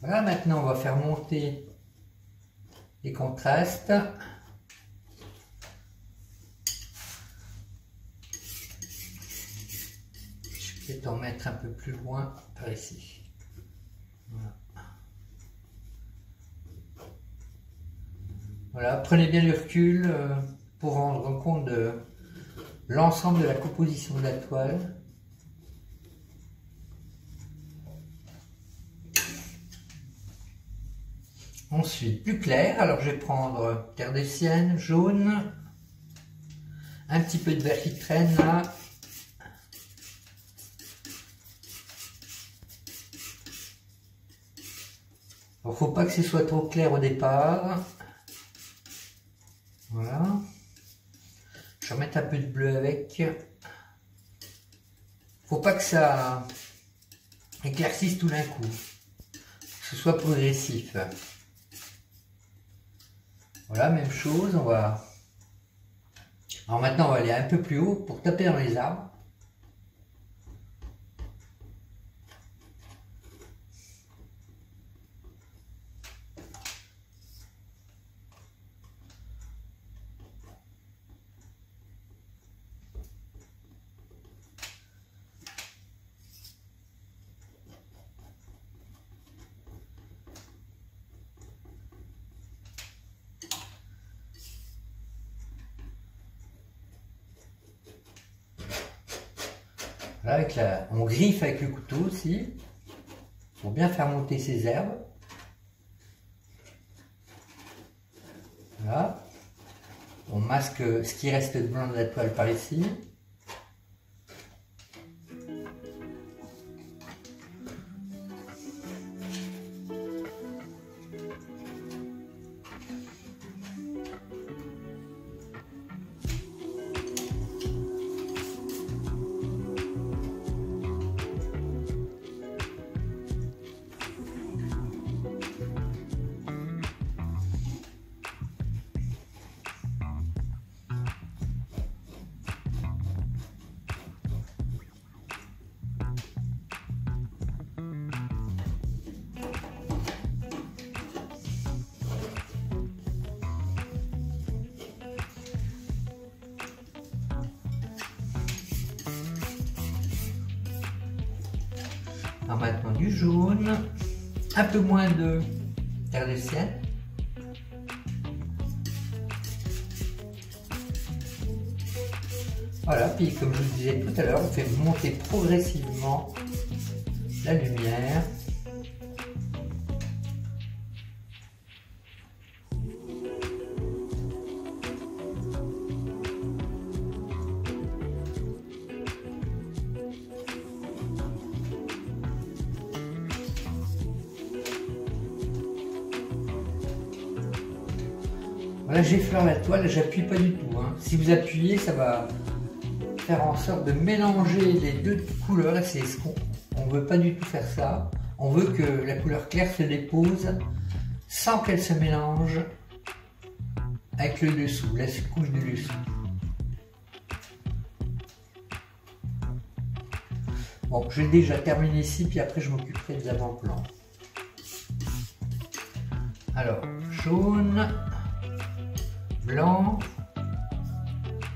Voilà, maintenant on va faire monter les contrastes. Je vais peut-être en mettre un peu plus loin par ici. Voilà. Voilà, prenez bien du recul pour rendre compte de l'ensemble de la composition de la toile. Ensuite, plus clair, alors je vais prendre terre de sienne, jaune, un petit peu de vert qui traîne là. Il ne faut pas que ce soit trop clair au départ. Voilà. Je vais remettre un peu de bleu avec. Faut pas que ça éclaircisse tout d'un coup. Que ce soit progressif. Voilà, même chose, on va... Alors maintenant, on va aller un peu plus haut pour taper dans les arbres. Là, on griffe avec le couteau aussi, pour bien faire monter ces herbes. Voilà. On masque ce qui reste de blanc de la toile par ici. Alors maintenant du jaune, un peu moins de terre de sienne. Voilà, puis comme je vous disais tout à l'heure, on fait monter progressivement la lumière. Voilà, j'effleure la toile, j'appuie pas du tout. Hein. Si vous appuyez, ça va faire en sorte de mélanger les deux couleurs. C'est ce qu'on ne veut pas du tout faire ça. On veut que la couleur claire se dépose sans qu'elle se mélange avec le dessous, la couche du dessous. Bon, j'ai déjà terminé ici, puis après je m'occuperai de l'avant-plan. Alors, jaune, blanc,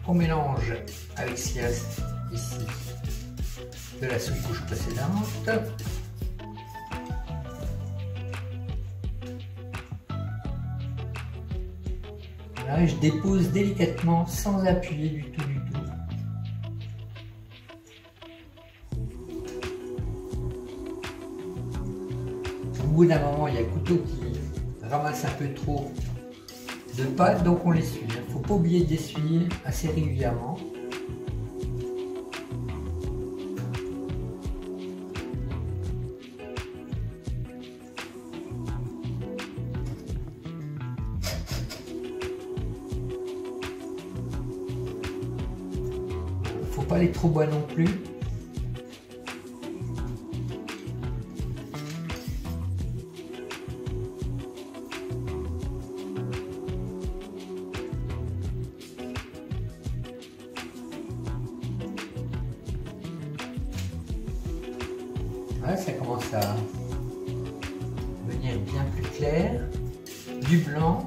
on mélange avec ce qui reste ici de la sous-couche précédente. Voilà, et je dépose délicatement sans appuyer du tout. Au bout d'un moment, il y a le couteau qui ramasse un peu trop de pâte, donc on l'essuie. Il ne faut pas oublier d'essuyer assez régulièrement. Il ne faut pas aller trop bas non plus. Voilà, ça commence à devenir bien plus clair. Du blanc.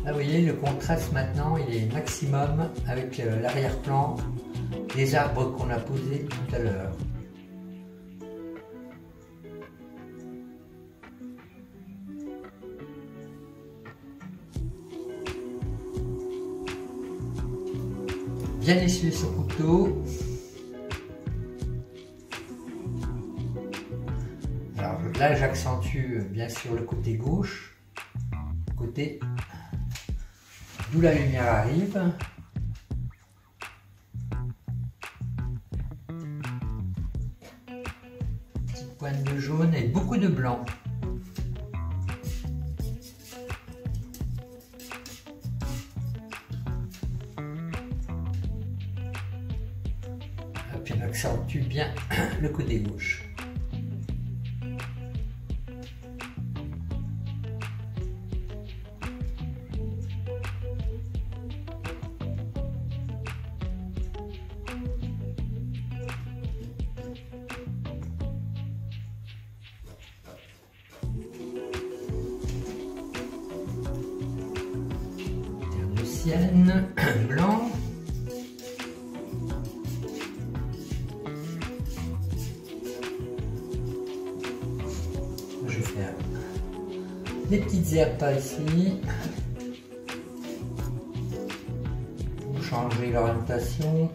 Là, vous voyez, le contraste maintenant, il est maximum avec l'arrière-plan des arbres qu'on a posés tout à l'heure. Bien essuyer son couteau. Alors là, j'accentue bien sûr le côté gauche, côté d'où la lumière arrive. Petite pointe de jaune et beaucoup de blanc. Puis on accentue bien le côté gauche. Terre blanc. Je vais faire des petites herbes par ici pour changer l'orientation.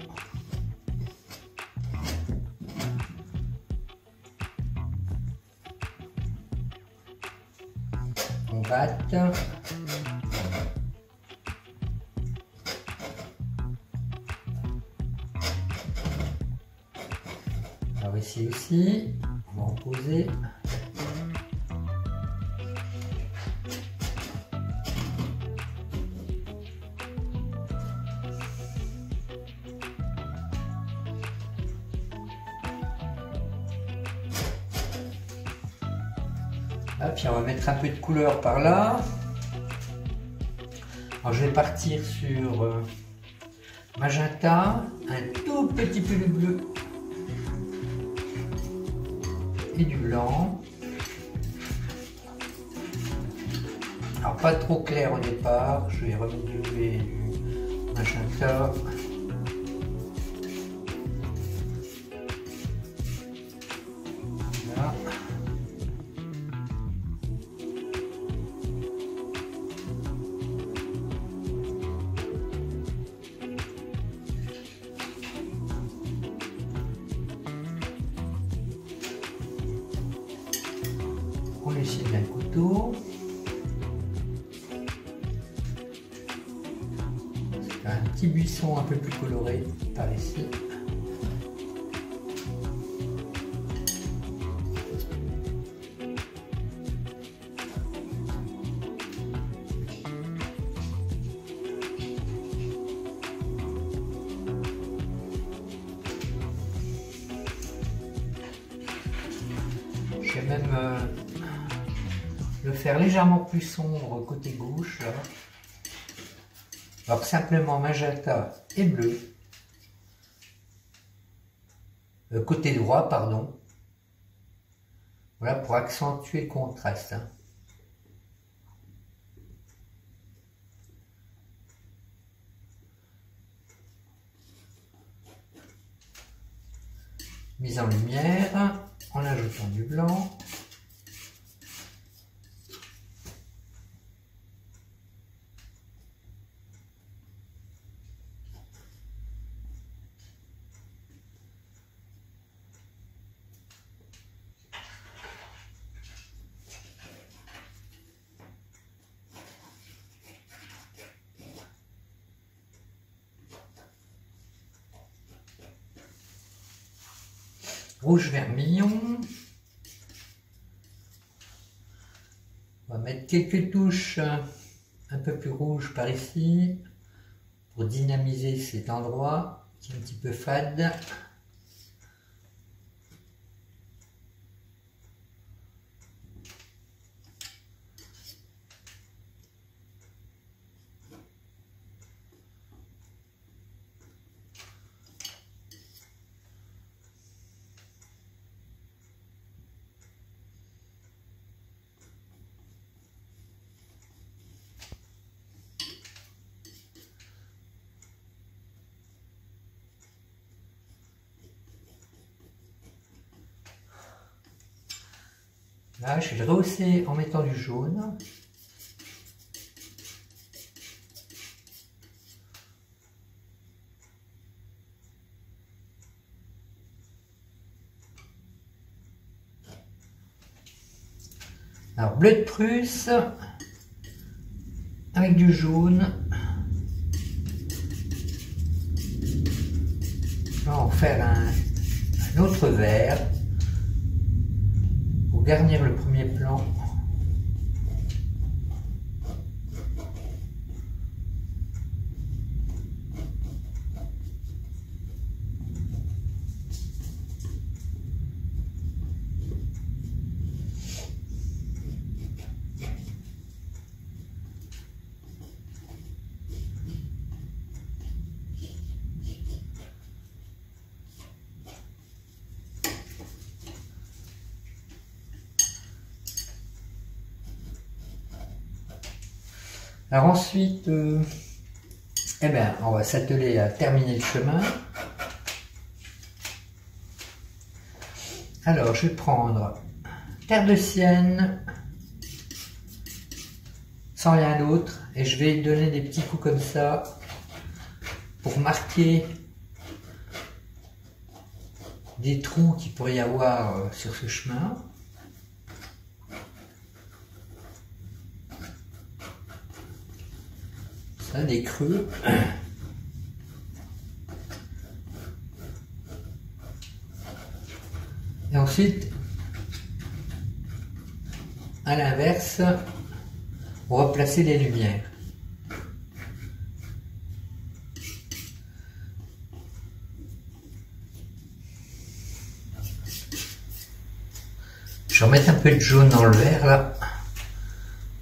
On batte. Alors ici aussi, on va en poser. Ah, puis on va mettre un peu de couleur par là. Alors je vais partir sur magenta, un tout petit peu de bleu et du blanc. Alors pas trop clair au départ, je vais remettre du bleu et du magenta. Voilà. On essaie d'un couteau. C'est un petit buisson un peu plus coloré par ici. Je vais même le faire légèrement plus sombre côté gauche. Là. Alors simplement magenta et bleu. Côté droit, pardon. Voilà pour accentuer le contraste. Hein. Mise en lumière, en ajoutant du blanc. Rouge vermillon. On va mettre quelques touches un peu plus rouges par ici pour dynamiser cet endroit qui est un petit peu fade. Là, je vais le rehausser en mettant du jaune. Alors, bleu de Prusse avec du jaune. On va en faire un autre vert pour garnir le premier plan. Alors ensuite, eh ben, on va s'atteler à terminer le chemin. Alors, je vais prendre terre de sienne, sans rien d'autre, et je vais donner des petits coups comme ça, pour marquer des trous qu'il pourrait y avoir sur ce chemin. Ça, des creux. Et ensuite, à l'inverse, on va placer les lumières. Je vais remettre un peu de jaune dans le vert là.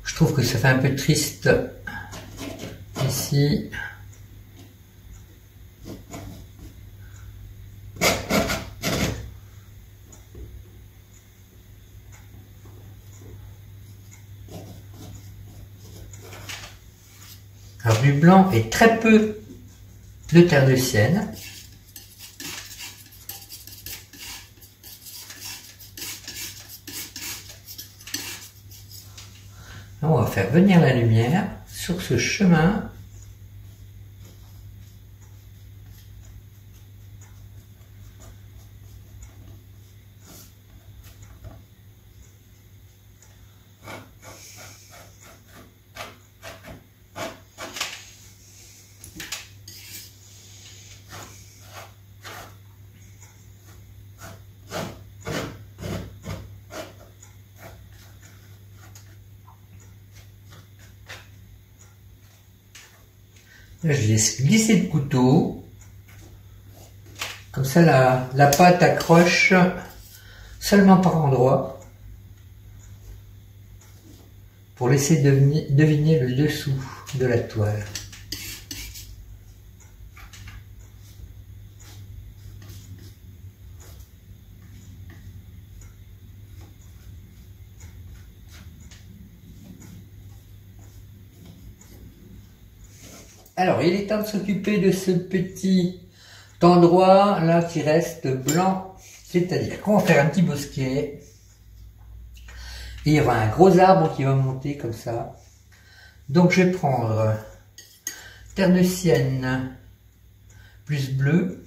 Je trouve que ça fait un peu triste ici. Alors du blanc et très peu de terre de sienne. Là, on va faire venir la lumière sur ce chemin. Là, je laisse glisser le couteau. Comme ça, la pâte accroche seulement par endroits. Pour laisser deviner le dessous de la toile. Alors, il est temps de s'occuper de ce petit endroit là qui reste blanc. C'est-à-dire qu'on va faire un petit bosquet. Et il y aura un gros arbre qui va monter comme ça. Donc je vais prendre terre de sienne plus bleu.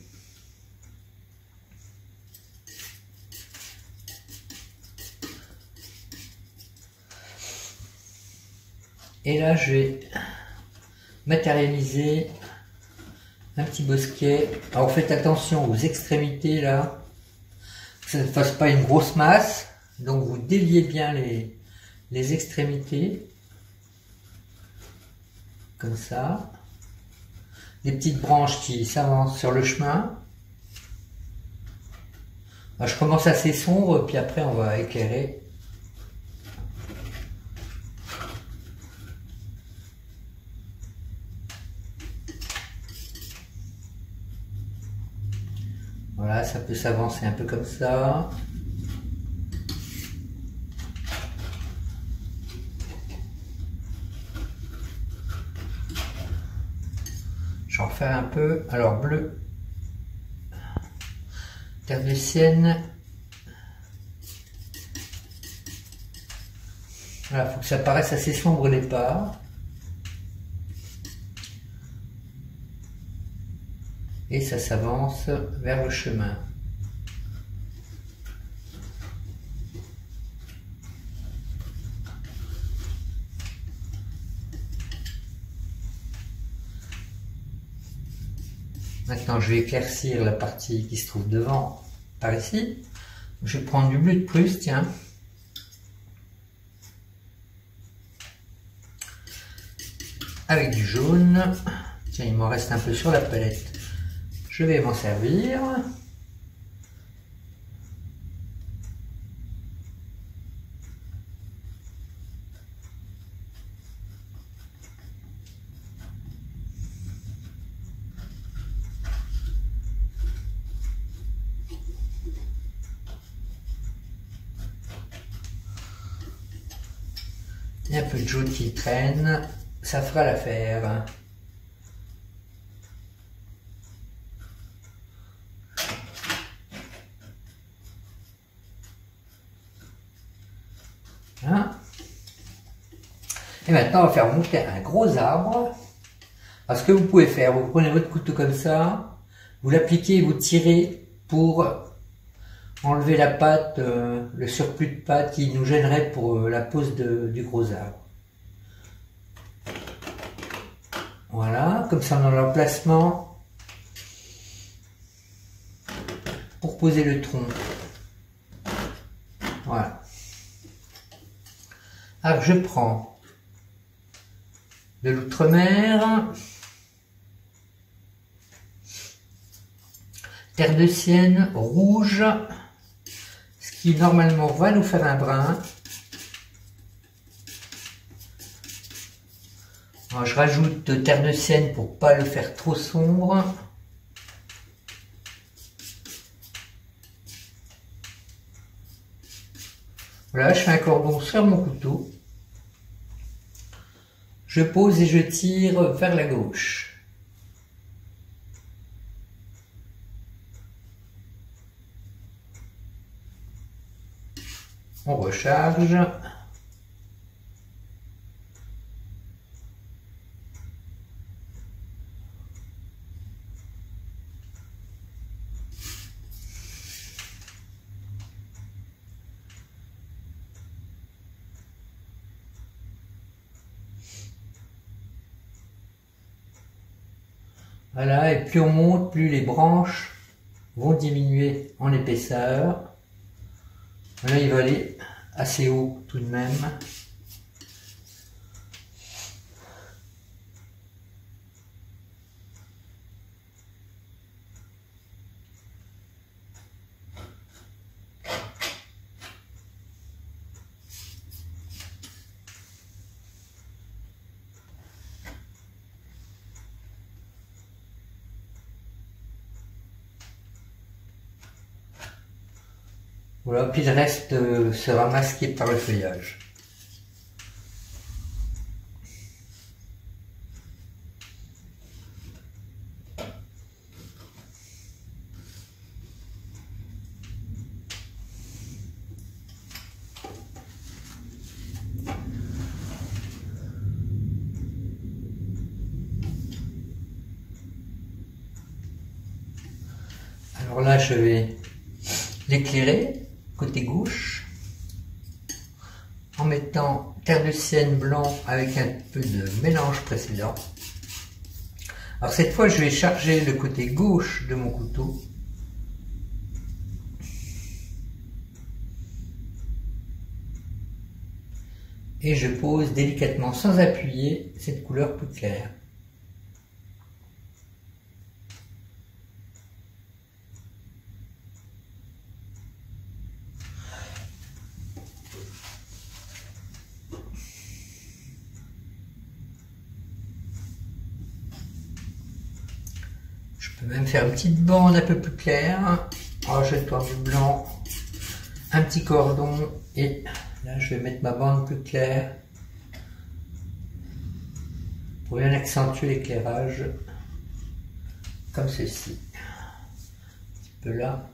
Et là je vais matérialiser un petit bosquet. Alors faites attention aux extrémités là, que ça ne fasse pas une grosse masse. Donc vous déliez bien les extrémités, comme ça. Des petites branches qui s'avancent sur le chemin. Alors, je commence assez sombre, puis après on va éclairer. Voilà, ça peut s'avancer un peu comme ça. J'en refais un peu. Alors bleu, terre de sienne, Voilà, il faut que ça paraisse assez sombre au départ. Et ça s'avance vers le chemin. Maintenant, je vais éclaircir la partie qui se trouve devant, par ici. Je vais prendre du bleu de Prusse, tiens. Avec du jaune. Tiens, il m'en reste un peu sur la palette. Je vais m'en servir. Il y a un peu de jaune qui traîne, ça fera l'affaire. Hein? Et maintenant, on va faire monter un gros arbre. Alors, ce que vous pouvez faire, vous prenez votre couteau comme ça, vous l'appliquez et vous tirez pour enlever la pâte, le surplus de pâte qui nous gênerait pour la pose du gros arbre. Voilà, comme ça on a l'emplacement pour poser le tronc. Voilà. Alors je prends de l'outremer, terre de sienne rouge, ce qui normalement va nous faire un brun. Alors, je rajoute de terre de sienne pour pas le faire trop sombre. Voilà, je fais un cordon sur mon couteau. Je pose et je tire vers la gauche. On recharge. Voilà, et plus on monte, plus les branches vont diminuer en épaisseur. Là, il va aller assez haut tout de même. Voilà, puis le reste sera masqué par le feuillage. Alors là, je vais l'éclairer côté gauche en mettant terre de sienne blanc avec un peu de mélange précédent. Alors cette fois, je vais charger le côté gauche de mon couteau. Et je pose délicatement, sans appuyer, cette couleur plus claire. Je peux même faire une petite bande un peu plus claire. Alors je tourne du blanc, un petit cordon et là je vais mettre ma bande plus claire pour bien accentuer l'éclairage comme ceci. Un petit peu là.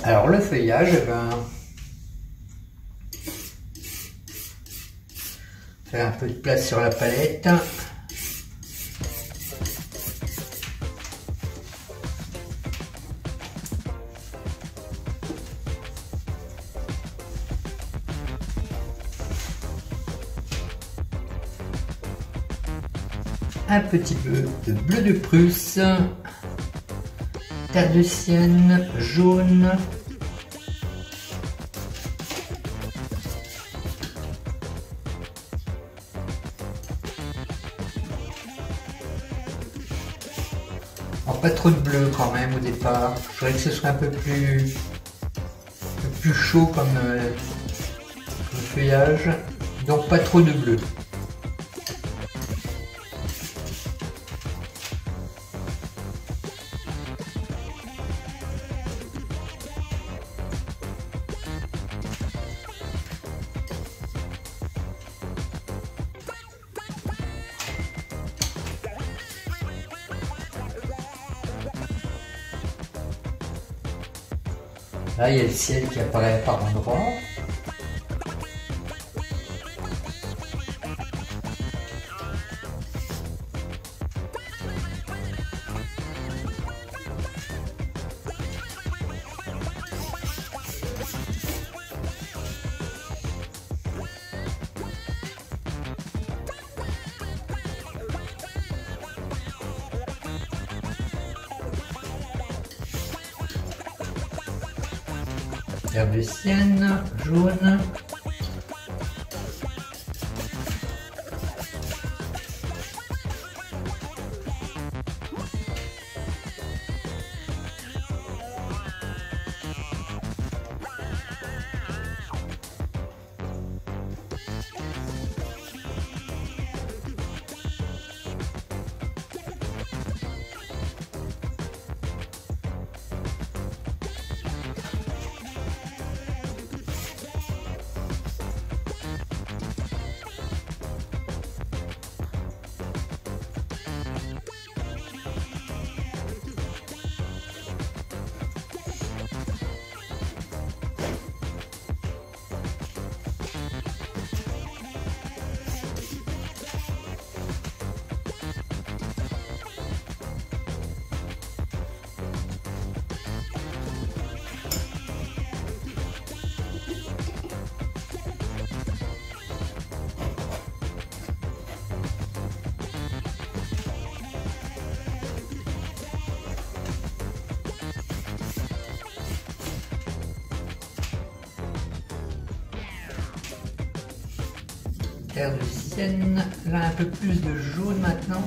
Alors le feuillage, eh ben, faire un peu de place sur la palette. Un petit peu de bleu de Prusse, terre de sienne, jaune, pas trop de bleu quand même au départ. Je voudrais que ce soit un peu plus chaud comme le feuillage, donc pas trop de bleu. Là, il y a le ciel qui apparaît par endroits. Terre de sienne, jaune. Terre de sienne, là un peu plus de jaune maintenant.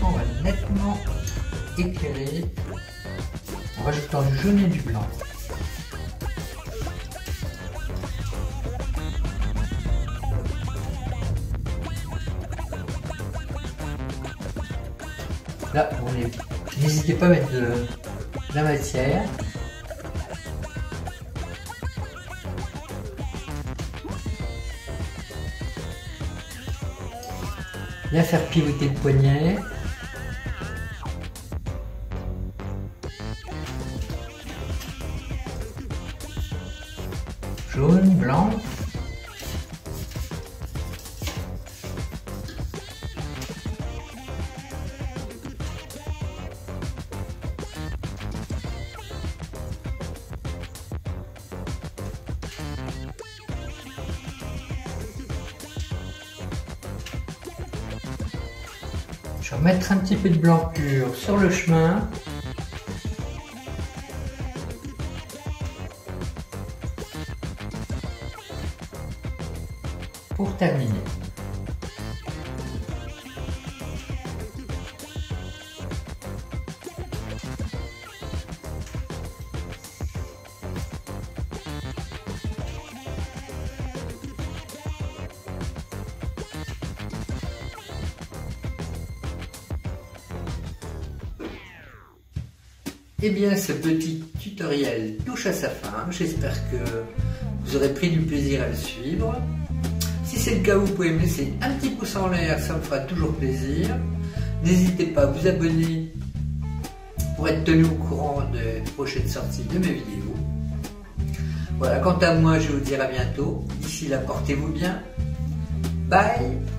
On va nettement éclairer en rajoutant du jaune et du blanc. Là, n'hésitez pas à mettre de la matière. Bien faire pivoter le poignet. Je vais remettre un petit peu de blancure sur le chemin. Pour terminer. Eh bien, ce petit tutoriel touche à sa fin. J'espère que vous aurez pris du plaisir à le suivre. Si c'est le cas, vous pouvez me laisser un petit pouce en l'air, ça me fera toujours plaisir. N'hésitez pas à vous abonner pour être tenu au courant des prochaines sorties de mes vidéos. Voilà, quant à moi, je vais vous dire à bientôt. D'ici là, portez-vous bien. Bye!